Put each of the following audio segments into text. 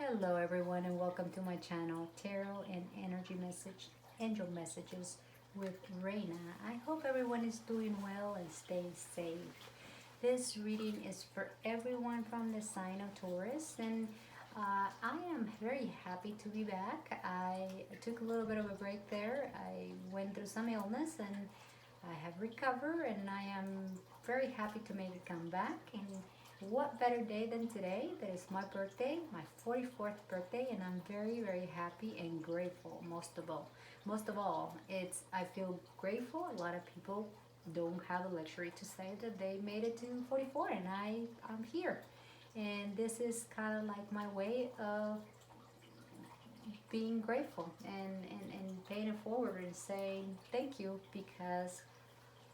Hello everyone and welcome to my channel Tarot and Angel Messages with Reina. I hope everyone is doing well and staying safe. This reading is for everyone from the sign of Taurus, and I am very happy to be back. I took a little bit of a break there. I went through some illness and I have recovered, and I am very happy to make a comeback. And what better day than today? That is my birthday, my 44th birthday, and I'm very, very happy and grateful. Most of all, I feel grateful. A lot of people don't have the luxury to say that they made it to 44, and I'm here. And this is kind of like my way of being grateful and paying it forward and saying thank you because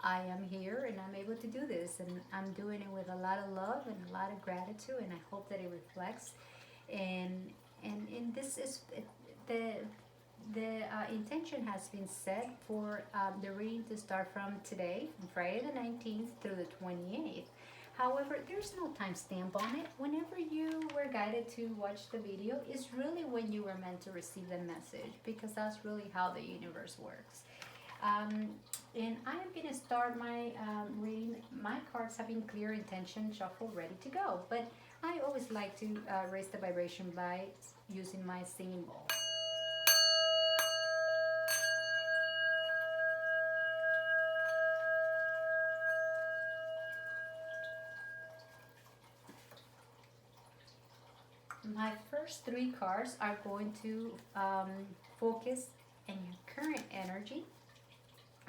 I am here and I'm able to do this, and I'm doing it with a lot of love and a lot of gratitude, and I hope that it reflects. And this is the intention has been set for the reading to start from today, from Friday the 19th through the 28th. However, there's no timestamp on it. Whenever you were guided to watch the video is really when you were meant to receive the message, because that's really how the universe works. And I'm going to start my reading. My cards have been clear, intention, shuffle, ready to go. But I always like to raise the vibration by using my singing bowl. My first three cards are going to focus on your current energy,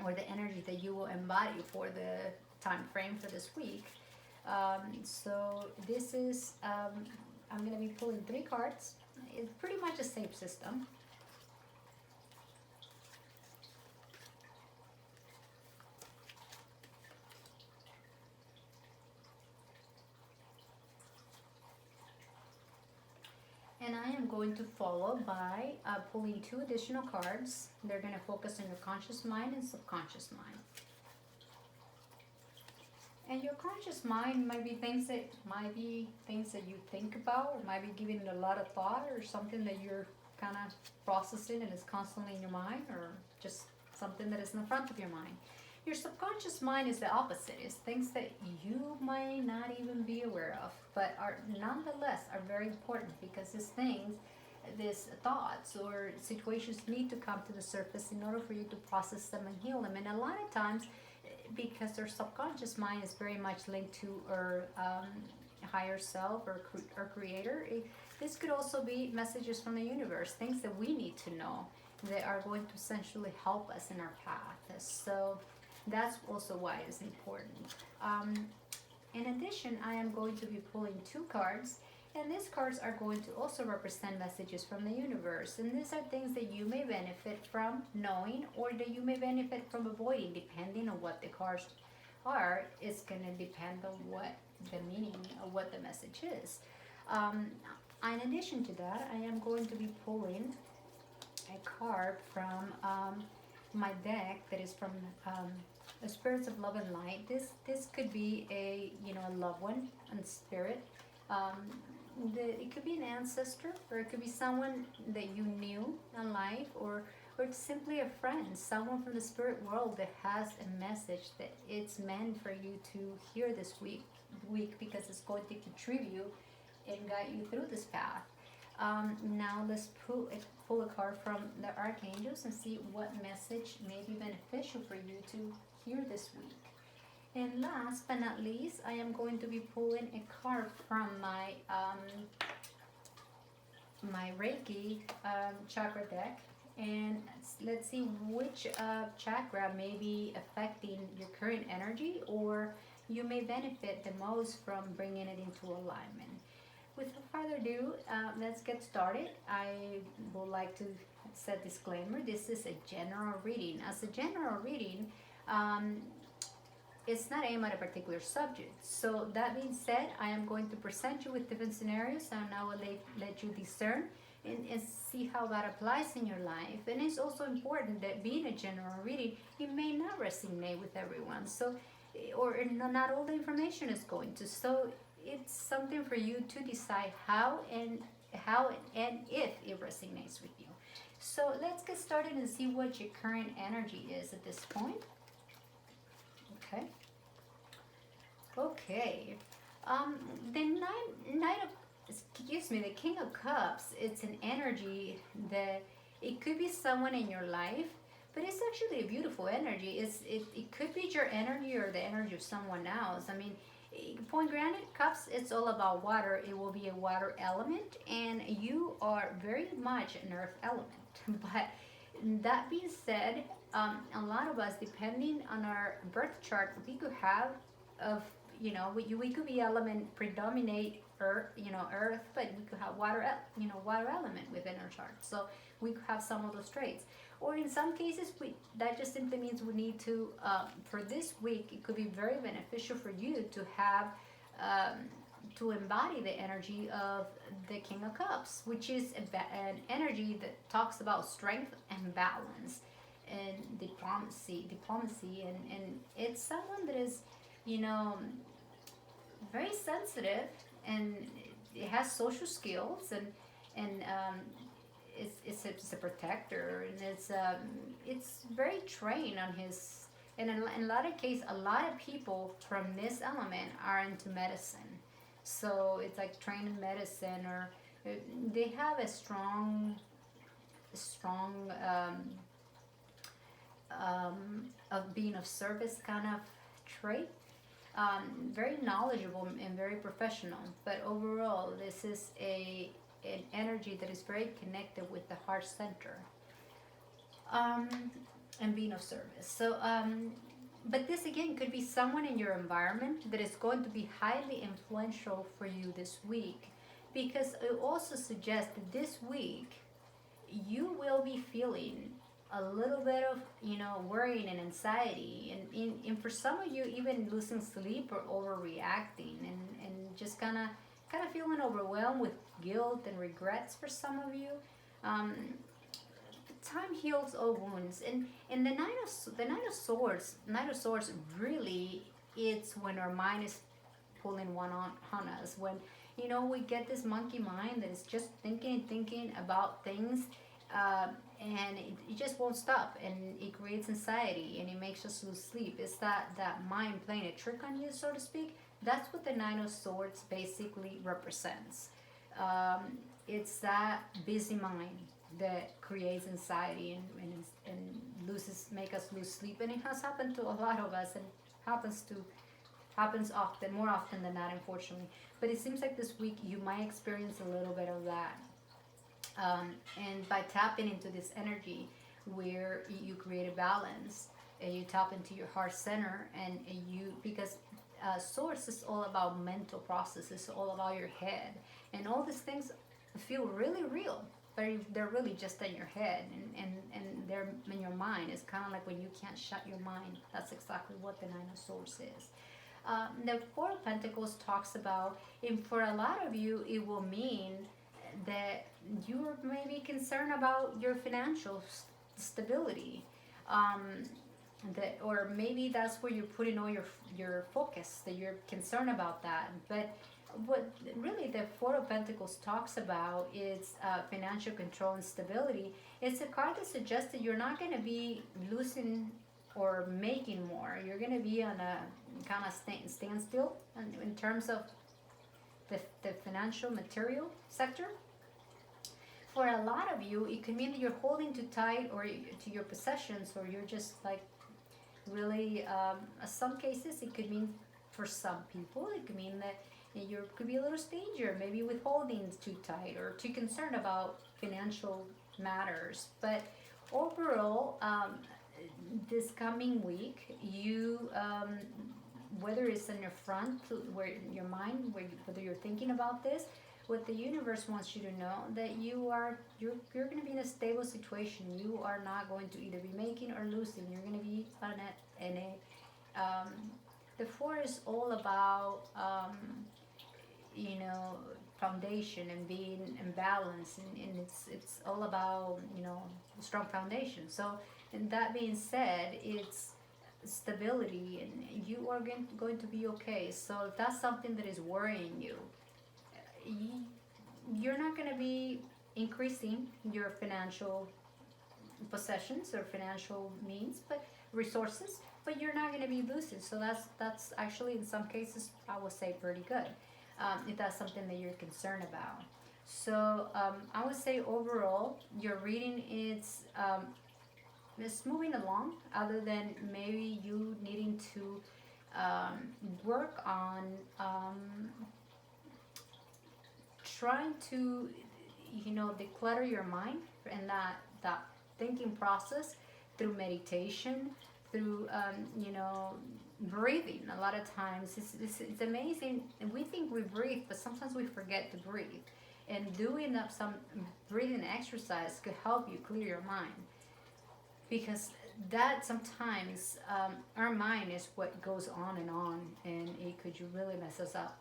or the energy that you will embody for the time frame for this week. So this is, I'm going to be pulling three cards. It's pretty much a safe system. And I am going to follow by pulling two additional cards. They're going to focus on your conscious mind and subconscious mind. And your conscious mind might be things that you think about, or might be giving it a lot of thought, or something that you're kind of processing and is constantly in your mind, or just something that is in the front of your mind. Your subconscious mind is the opposite. It's things that you might not even be aware of, but are nonetheless are very important, because these thoughts or situations need to come to the surface in order for you to process them and heal them. And a lot of times, because our subconscious mind is very much linked to our higher self or creator, this could also be messages from the universe, things that we need to know that are going to essentially help us in our path. So that's also why it's important. In addition, I am going to be pulling two cards, and these cards are going to also represent messages from the universe. And these are things that you may benefit from knowing, or that you may benefit from avoiding, depending on what the cards are. It's going to depend on what the meaning of what the message is. In addition to that, I am going to be pulling a card from my deck that is from the Spirits of Love and Light. This could be a loved one and spirit. It could be an ancestor, or it could be someone that you knew in life, or simply a friend, someone from the spirit world that has a message that it's meant for you to hear this week, because it's going to contribute and guide you through this path. Now let's pull a card from the archangels and see what message may be beneficial for you to hear this week. And last but not least, I am going to be pulling a card from my my Reiki chakra deck, and let's see which chakra may be affecting your current energy, or you may benefit the most from bringing it into alignment. Without further ado, let's get started. I would like to set disclaimer. This is a general reading. As a general reading, it's not aimed at a particular subject. So that being said, I am going to present you with different scenarios, and I will let you discern and see how that applies in your life. And it's also important that, being a general reading, it may not resonate with everyone. So, or not all the information is going to. So it's something for you to decide how and how and if it resonates with you. So let's get started and see what your current energy is at this point. Okay. Okay. The knight of, excuse me, the King of Cups. It's an energy that it could be someone in your life, but it's actually a beautiful energy. It could be your energy or the energy of someone else. I mean, point granted, cups, it's all about water. It will be a water element, and you are very much an earth element. But that being said, a lot of us, depending on our birth chart, we could have of we could be element predominate earth, earth, but we could have water, water element within our chart. So we could have some of those traits. Or in some cases, that just simply means we need to, for this week, it could be very beneficial for you to have, to embody the energy of the King of Cups, which is an energy that talks about strength and balance and diplomacy, and it's someone that is, very sensitive, and it has social skills, and it's a protector, and it's very trained on his. And in a lot of cases, a lot of people from this element are into medicine, so it's like trained in medicine, or they have a strong of being of service kind of trait. Very knowledgeable and very professional, but overall, this is an energy that is very connected with the heart center, and being of service. So, but this again could be someone in your environment that is going to be highly influential for you this week, because it also suggests that this week you will be feeling a little bit of worrying and anxiety, and for some of you even losing sleep or overreacting, and just kind of feeling overwhelmed with guilt and regrets for some of you. Time heals all wounds, and the Knight of Swords really, it's when our mind is pulling one on us, when we get this monkey mind that is just thinking about things, and it just won't stop, and it creates anxiety, and it makes us lose sleep. It's that mind playing a trick on you, so to speak. That's what the Nine of Swords basically represents. It's that busy mind that creates anxiety and make us lose sleep, and it has happened to a lot of us, and happens often, more often than not, unfortunately. But it seems like this week you might experience a little bit of that. And by tapping into this energy where you create a balance, and you tap into your heart center, and because Source is all about mental processes, all about your head, and all these things feel really real, but they're really just in your head, and they're in your mind. It's kind of like when you can't shut your mind. That's exactly what the Nine of Swords is. The Four of Pentacles talks about, and for a lot of you, it will mean that you're maybe concerned about your financial stability, or maybe that's where you're putting all your focus, that you're concerned about that. But what really the Four of Pentacles talks about is financial control and stability. It's a card that suggests that you're not going to be losing or making more. You're going to be on a kind of standstill in terms of the financial material sector. For a lot of you, it could mean that you're holding too tight or to your possessions, or you're just like really, some cases it could mean, for some people, it could mean that you could be a little stingy, or maybe withholding too tight, or too concerned about financial matters. But overall, this coming week, you, whether it's in your front, where your mind, whether you're thinking about this, what the universe wants you to know, that you're going to be in a stable situation. You are not going to either be making or losing. You're going to be in a the four is all about foundation and being in balance, and it's all about a strong foundation. So, and that being said, it's stability, and you are going to be okay. So if that's something that is worrying you, you're not not going to be increasing your financial possessions or financial means, but resources, but you're not going to be losing. So that's actually in some cases I would say pretty good, if that's something that you're concerned about. So I would say overall your reading is moving along, other than maybe you needing to work on trying to, declutter your mind and that thinking process through meditation, through breathing. A lot of times it's amazing, and we think we breathe, but sometimes we forget to breathe. And doing up some breathing exercise could help you clear your mind, because that sometimes our mind is what goes on, and it could really mess us up,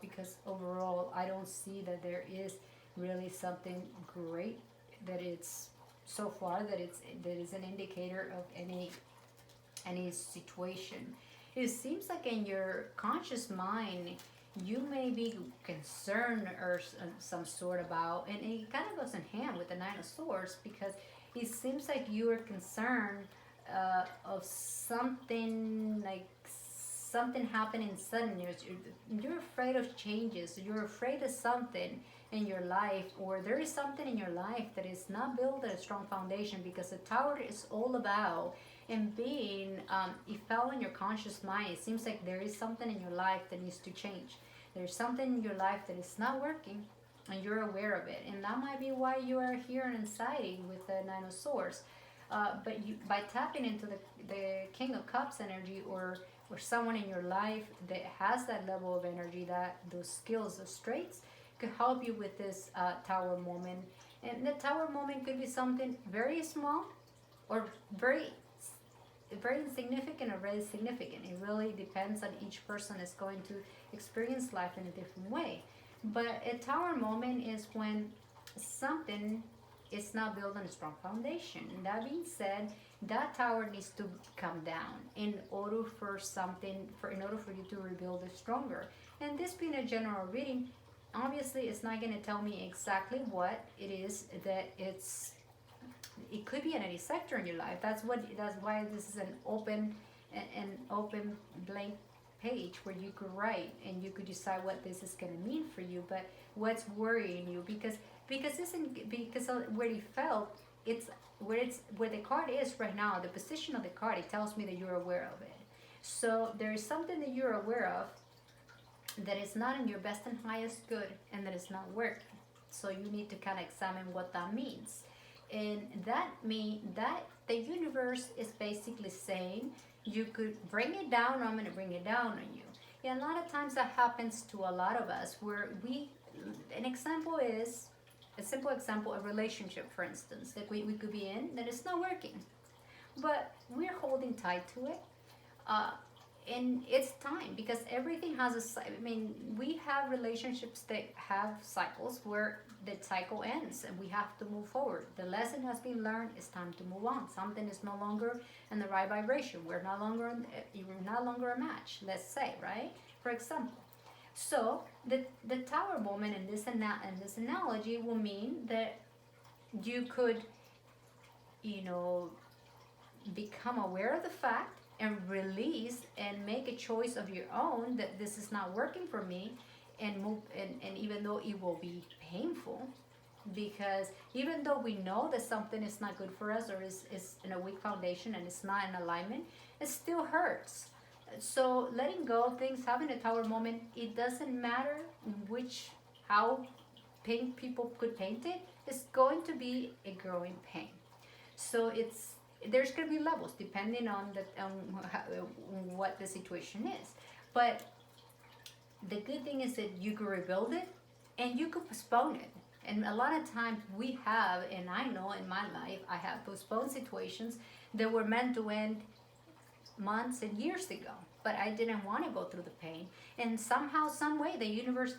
because overall I don't see that there is really something great that it's so far that is an indicator of any situation. It seems like in your conscious mind you may be concerned or some sort about, and it kind of goes in hand with the Nine of Swords, because it seems like you are concerned of something, like something happening sudden. You're afraid of changes. You're afraid of something in your life, or there is something in your life that is not built on a strong foundation, because the Tower is all about and being, it fell in your conscious mind. It seems like there is something in your life that needs to change. There's something in your life that is not working, and you're aware of it, and that might be why you are here in anxiety with the Nine of Swords. But you, by tapping into the King of Cups energy, or someone in your life that has that level of energy, that those skills, those traits, could help you with this Tower moment. And the Tower moment could be something very small, or very insignificant, or very significant. It really depends on each person is going to experience life in a different way. But a Tower moment is when something is not built on a strong foundation. And that being said, that tower needs to come down in order for you to rebuild it stronger. And this being a general reading, obviously it's not going to tell me exactly what it is that it could be in any sector in your life. That's why this is an open blank page where you could write and you could decide what this is going to mean for you. But what's worrying you, because where you felt, it's where the card is right now, the position of the card, it tells me that you're aware of it. So there is something that you're aware of that is not in your best and highest good, and that is not working. So you need to kind of examine what that means. And that means that the universe is basically saying you could bring it down, or I'm going to bring it down on you. And a lot of times that happens to a lot of us, where an example is, a simple example, a relationship, for instance, that we could be in, that it's not working. But we're holding tight to it. And it's time, because everything has we have relationships that have cycles where the cycle ends and we have to move forward. The lesson has been learned. It's time to move on. Something is no longer in the right vibration. We're no longer a match, let's say, right? For example. So the Tower moment in this analogy will mean that you could, become aware of the fact and release and make a choice of your own that this is not working for me, and move. And even though it will be painful, because even though we know that something is not good for us, or is in a weak foundation and it's not in alignment, it still hurts. So letting go of things, having a Tower moment, it doesn't matter how people could paint it, it's going to be a growing pain. So there's going to be levels depending on what the situation is. But the good thing is that you can rebuild it and you could postpone it. And a lot of times we have, and I know in my life, I have postponed situations that were meant to end months and years ago, but I didn't want to go through the pain. And somehow, some way, the universe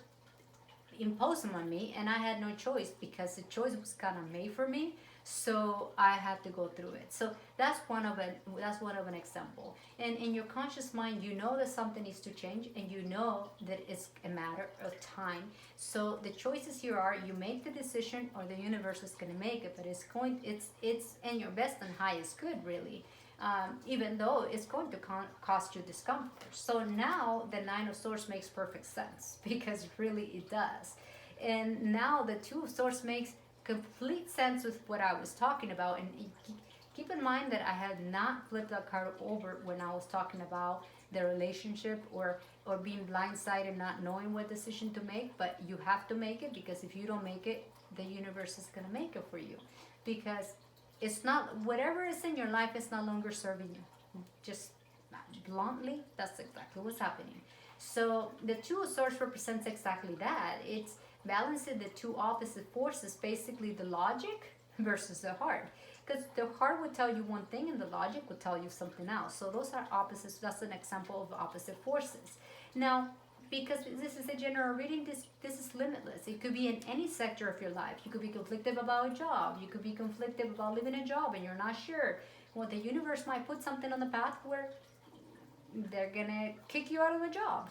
imposed them on me, and I had no choice because the choice was kind of made for me. So I had to go through it. So that's one of an example. And in your conscious mind, you know that something needs to change, and you know that it's a matter of time. So the choices here are: you make the decision, or the universe is going to make it. But it's in your best and highest good, really. Even though it's going to cost you discomfort. So now the Nine of Swords makes perfect sense because really it does. And now the Two of Swords makes complete sense with what I was talking about. And keep in mind that I had not flipped that card over when I was talking about the relationship or being blindsided, not knowing what decision to make. But you have to make it, because if you don't make it, the universe is going to make it for you. Because it's not, whatever is in your life is no longer serving you. Just bluntly, that's exactly what's happening. So the Two of Swords represents exactly that. It's balancing the two opposite forces, basically the logic versus the heart. Because the heart would tell you one thing and the logic would tell you something else. So those are opposites. That's an example of opposite forces. Now, because this is a general reading, this is limitless. It could be in any sector of your life. You could be conflicted about a job. You could be conflicted about leaving a job and you're not sure. Well, the universe might put something on the path where they're gonna kick you out of the job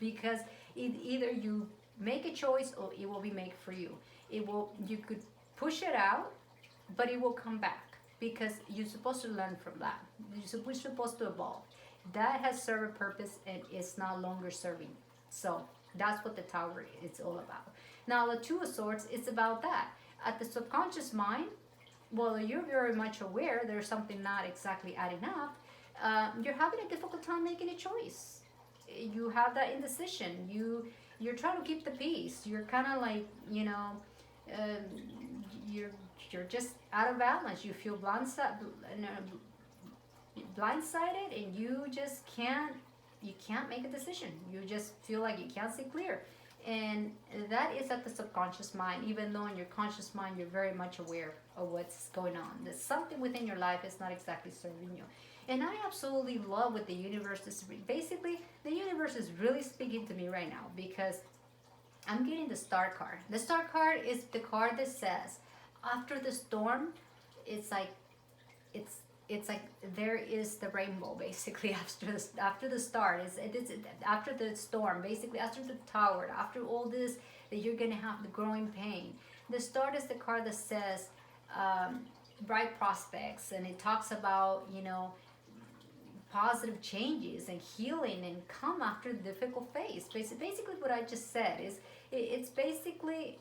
because either you make a choice or it will be made for you. You could push it out, but it will come back because you're supposed to learn from that. We're supposed to evolve. That has served a purpose and it's no longer serving. So that's what the Tower is all about. Now the Two of Swords, it's about that. At the subconscious mind, well, you're very much aware there's something not exactly adding up. You're having a difficult time making a choice. You have that indecision. You're trying to keep the peace. You're kind of like, you're just out of balance. You feel blindsided, and you just can't make a decision. You just feel like you can't see clear. And that is at the subconscious mind, even though in your conscious mind you're very much aware of what's going on. There's something within your life is not exactly serving you. And I absolutely love what the universe is. Basically, the universe is really speaking to me right now because I'm getting the Star card. The Star card is the card that says, after the storm, it's like there is the rainbow. Basically, after the star, it's after the storm. Basically, after the tower, after all this, that you're gonna have the growing pain. The Star is the card that says bright prospects, and it talks about positive changes and healing and come after the difficult phase. Basically what I just said is it's basically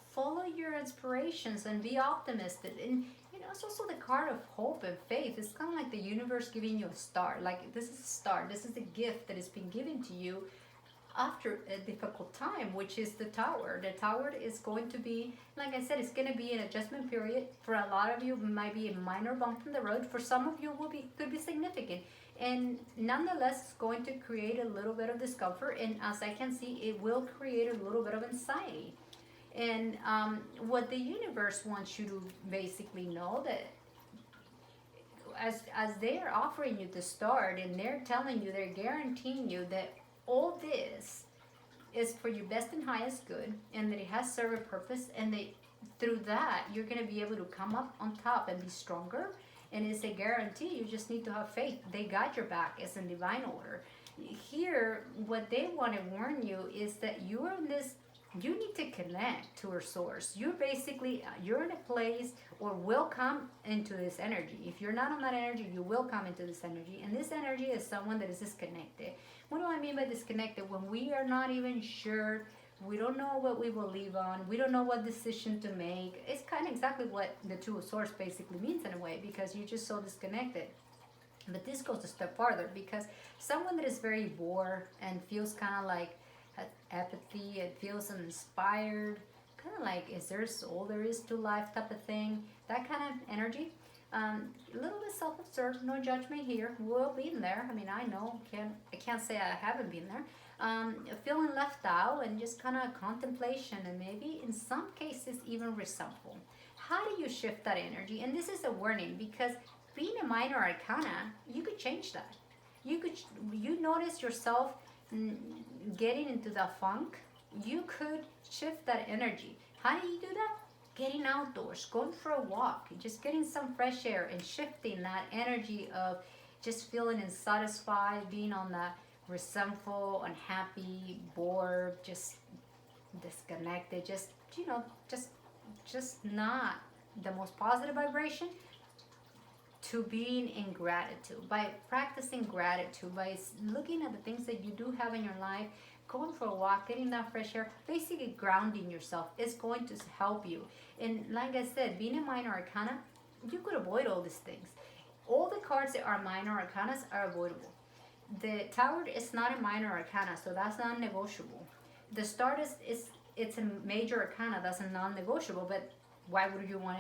follow your inspirations and be optimistic. And it's also the card of hope and faith. It's kind of like the universe giving you a star. Like, this is a star. This is a gift that has been given to you after a difficult time, which is the Tower. The Tower is going to be, like I said, it's going to be an adjustment period. For a lot of you, it might be a minor bump in the road. For some of you, could be significant. And nonetheless, it's going to create a little bit of discomfort. And as I can see, it will create a little bit of anxiety. And what the universe wants you to basically know, that as they are offering you to start, and they're telling you, they're guaranteeing you that all this is for your best and highest good, and that it has served a purpose, and that through that you're going to be able to come up on top and be stronger. And it's a guarantee. You just need to have faith. They got your back. It's in divine order. Here, what they want to warn you is that you are in this. You need to connect to your source. You're in a place or will come into this energy. If you're not on that energy, you will come into this energy. And this energy is someone that is disconnected. What do I mean by disconnected? When we are not even sure, we don't know what we will leave on, we don't know what decision to make. It's kind of exactly what the Two of Swords basically means in a way, because you're just so disconnected. But this goes a step farther, because someone that is very bored and feels kind of like apathy, it feels uninspired, kind of like, is there all there is to life type of thing, that kind of energy. A little bit self-absorbed, no judgment here. We'll be in there. I mean, I know, I can't say I haven't been there. Feeling left out, and just kind of contemplation, and maybe in some cases even resentful. How do you shift that energy? And this is a warning, because being a minor arcana, you could change that. You notice yourself getting into the funk, you could shift that energy. How do you do that? Getting outdoors, going for a walk, just getting some fresh air and shifting that energy of just feeling unsatisfied, being on that resentful, unhappy, bored, just disconnected, just just not the most positive vibration, to being in gratitude. By practicing gratitude, by looking at the things that you do have in your life, going for a walk, getting that fresh air, basically grounding yourself is going to help you. And like I said, being a minor arcana, you could avoid all these things. All the cards that are minor arcanas are avoidable. The Tower is not a minor arcana, so that's non-negotiable. The Star is it's a major arcana, that's a non-negotiable. But why would you want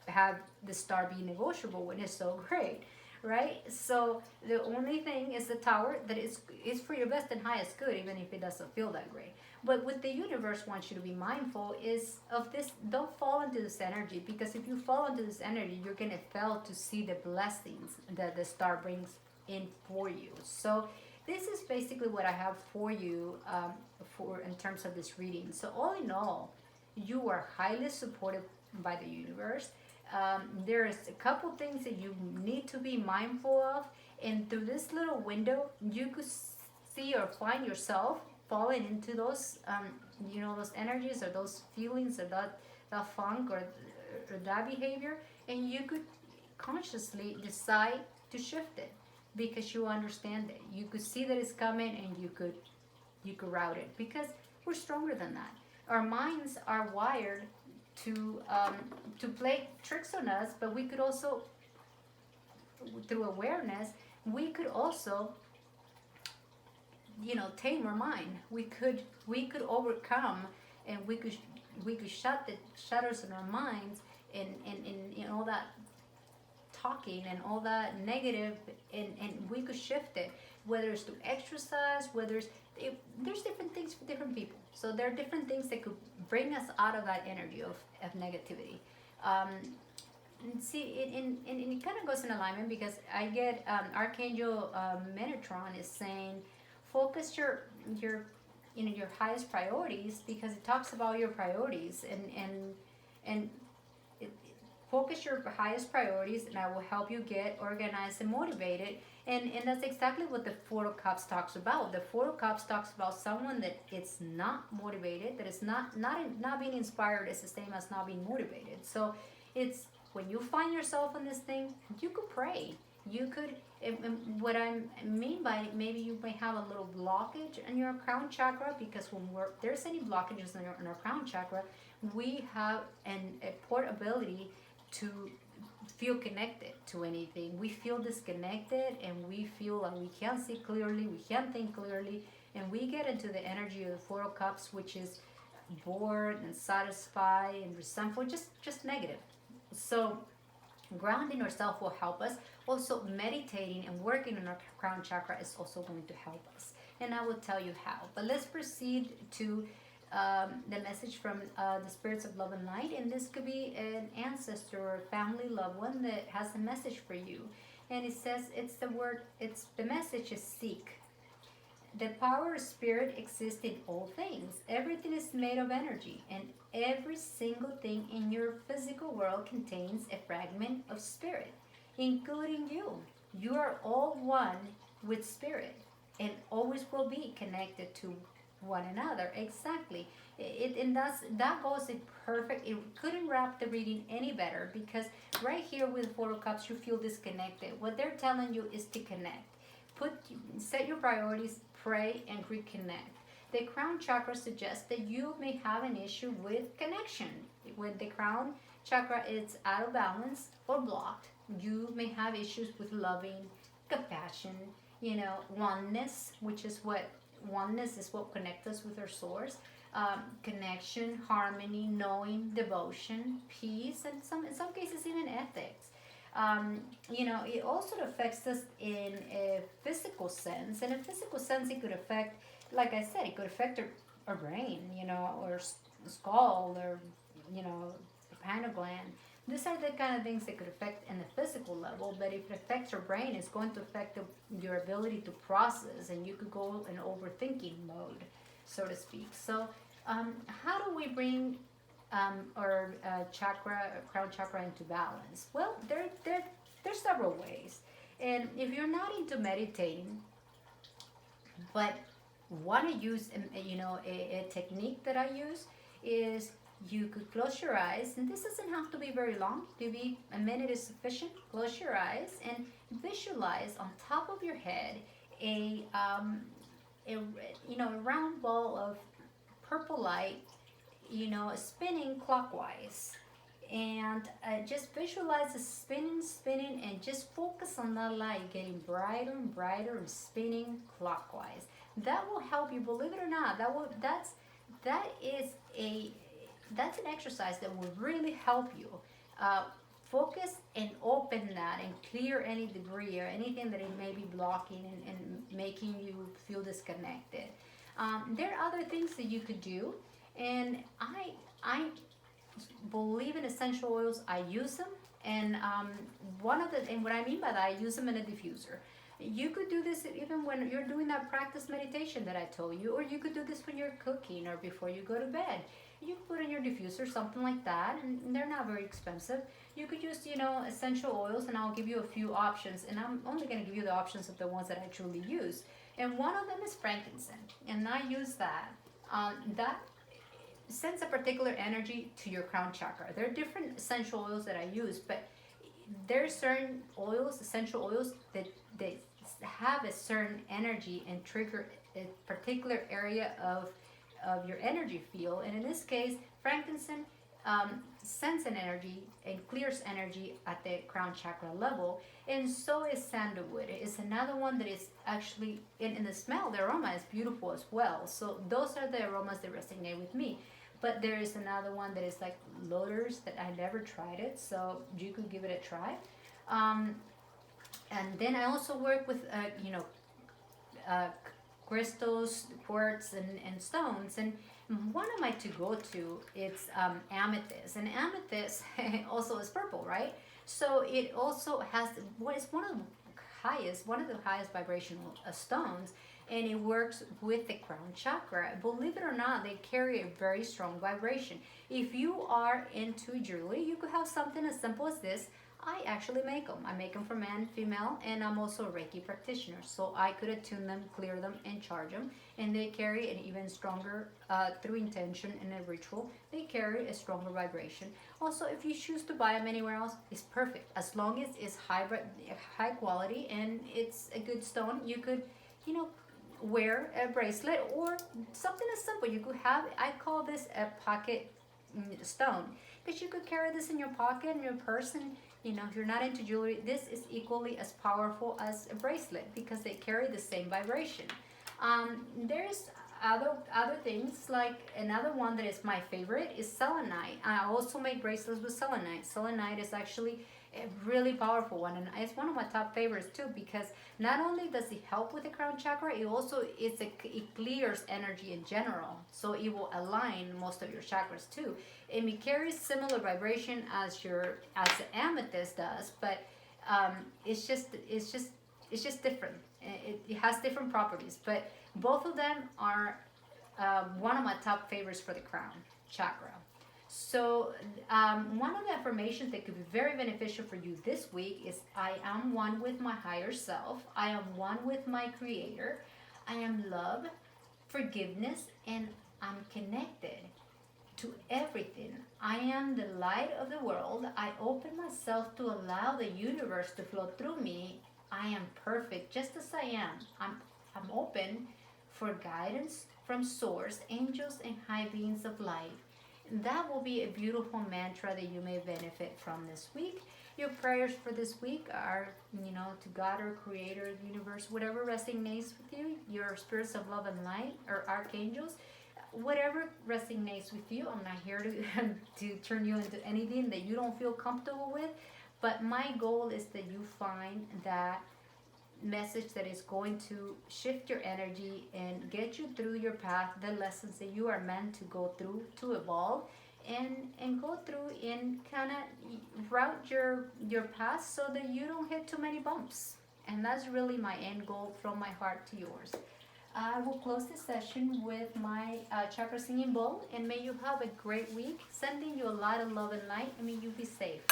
to have the Star be negotiable when it's so great, right? So the only thing is the Tower, that is for your best and highest good, even if it doesn't feel that great. But what the universe wants you to be mindful is of this. Don't fall into this energy, because if you fall into this energy, you're gonna fail to see the blessings that the Star brings in for you. So this is basically what I have for you, for in terms of this reading. So all in all, you are highly supported by the universe. There's a couple things that you need to be mindful of, and through this little window, you could see or find yourself falling into those, those energies or those feelings or that funk or that behavior, and you could consciously decide to shift it because you understand it. You could see that it's coming, and you could route it, because we're stronger than that. Our minds are wired to play tricks on us, but we could also, through awareness, we could also, tame our mind. We could overcome, and we could shut the shutters in our minds, and all that talking and all that negative, and we could shift it, whether it's through exercise, there's different things for different people. So there are different things that could bring us out of that energy of negativity. And see, and it kind of goes in alignment, because I get Archangel Metatron is saying, focus your highest priorities, because it talks about your priorities, and focus your highest priorities, and I will help you get organized and motivated. And that's exactly what the Four of Cups talks about. The Four of Cups talks about someone that it's not motivated, that is not being inspired is the same as not being motivated. So it's, when you find yourself in this thing, you could pray. You could, and what I mean by, maybe you may have a little blockage in your crown chakra, because when there's any blockages in our crown chakra, we have a portability to feel connected to anything. We feel disconnected, and we feel like we can't see clearly, we can't think clearly, and we get into the energy of the Four of Cups, which is bored and satisfied and resentful, just negative. So grounding ourselves will help us. Also, meditating and working on our crown chakra is also going to help us, and I will tell you how. But let's proceed to the message from the spirits of love and light, and this could be an ancestor or family loved one that has a message for you. And it says, the message is seek. The power of spirit exists in all things. Everything is made of energy, and every single thing in your physical world contains a fragment of spirit, including you. You are all one with spirit, and always will be connected to one another. Exactly. And that goes in perfect. It couldn't wrap the reading any better, because right here with Four of Cups, you feel disconnected. What they're telling you is to connect. Set your priorities, pray, and reconnect. The crown chakra suggests that you may have an issue with connection. When the crown chakra is out of balance or blocked, you may have issues with loving, compassion, oneness, which is what oneness is, what connects us with our source. Connection, harmony, knowing, devotion, peace, and in some cases even ethics. It also affects us in a physical sense. In a physical sense, it could affect, like I said, it could affect our brain, or skull, or pineal gland. These are the kind of things that could affect in the physical level, but if it affects your brain, it's going to affect your ability to process, and you could go in overthinking mode, so to speak. So How do we bring our crown chakra into balance? Well, there's several ways. And if you're not into meditating, but want to use, a technique that I use is you could close your eyes, and this doesn't have to be very long. Maybe a minute is sufficient. Close your eyes and visualize on top of your head a, a round ball of purple light, spinning clockwise. And just visualize it spinning, spinning, and just focus on that light getting brighter and brighter and spinning clockwise. That will help you. Believe it or not, that is a that's an exercise that will really help you. Uh, Focus and open that and clear any debris or anything that it may be blocking and making you feel disconnected. There are other things that you could do, and I believe in essential oils. I use them, and what I mean by that, I use them in a diffuser. You could do this even when you're doing that practice meditation that I told you, or you could do this when you're cooking or before you go to bed. You put in your diffuser something like that, and they're not very expensive. You could use, essential oils, and I'll give you a few options, and I'm only going to give you the options of the ones that I truly use. And one of them is frankincense, and I use that. That sends a particular energy to your crown chakra. There are different essential oils that I use, but there's certain oils, essential oils, that have a certain energy and trigger a particular area of your energy field. And in this case, frankincense sends an energy and clears energy at the crown chakra level, and so is sandalwood. It's another one that is actually in the smell. The aroma is beautiful as well. So those are the aromas that resonate with me. But there is another one that is like lotus that I never tried it, so you could give it a try. And then I also work with uh, crystals, quartz, and stones. And one of my to go to it's amethyst, and amethyst also is purple, right? So it also has what is one of the highest vibrational stones, and it works with the crown chakra. Believe it or not, they carry a very strong vibration. If you are into jewelry, you could have something as simple as this. I actually make them. I make them for men, female, and I'm also a Reiki practitioner. So I could attune them, clear them, and charge them. And they carry an even stronger, through intention and a ritual, they carry a stronger vibration. Also, if you choose to buy them anywhere else, it's perfect. As long as it's high quality and it's a good stone, you could, wear a bracelet or something as simple. You could have, I call this a pocket stone, because you could carry this in your pocket, in your purse, and if you're not into jewelry, this is equally as powerful as a bracelet because they carry the same vibration. There's other things, like another one that is my favorite is selenite. I also make bracelets with selenite. Selenite is actually a really powerful one, and it's one of my top favorites too, because not only does it help with the crown chakra, it clears energy in general, so it will align most of your chakras too. And it carries similar vibration as the amethyst does, but it's just different. It has different properties, but both of them are one of my top favorites for the crown chakra. So one of the affirmations that could be very beneficial for you this week is, I am one with my higher self. I am one with my creator. I am love, forgiveness, and I'm connected to everything. I am the light of the world. I open myself to allow the universe to flow through me. I am perfect just as I am. I'm open for guidance from source, angels, and high beings of light. That will be a beautiful mantra that you may benefit from this week. Your prayers for this week are, to God or Creator, universe, whatever resonates with you, your spirits of love and light, or archangels, whatever resonates with you. I'm not here to turn you into anything that you don't feel comfortable with, but my goal is that you find that message that is going to shift your energy and get you through your path, the lessons that you are meant to go through to evolve, and go through and kind of route your path so that you don't hit too many bumps. And that's really my end goal, from my heart to yours. I will close this session with my chakra singing bowl, and may you have a great week. Sending you a lot of love and light, and may you be safe.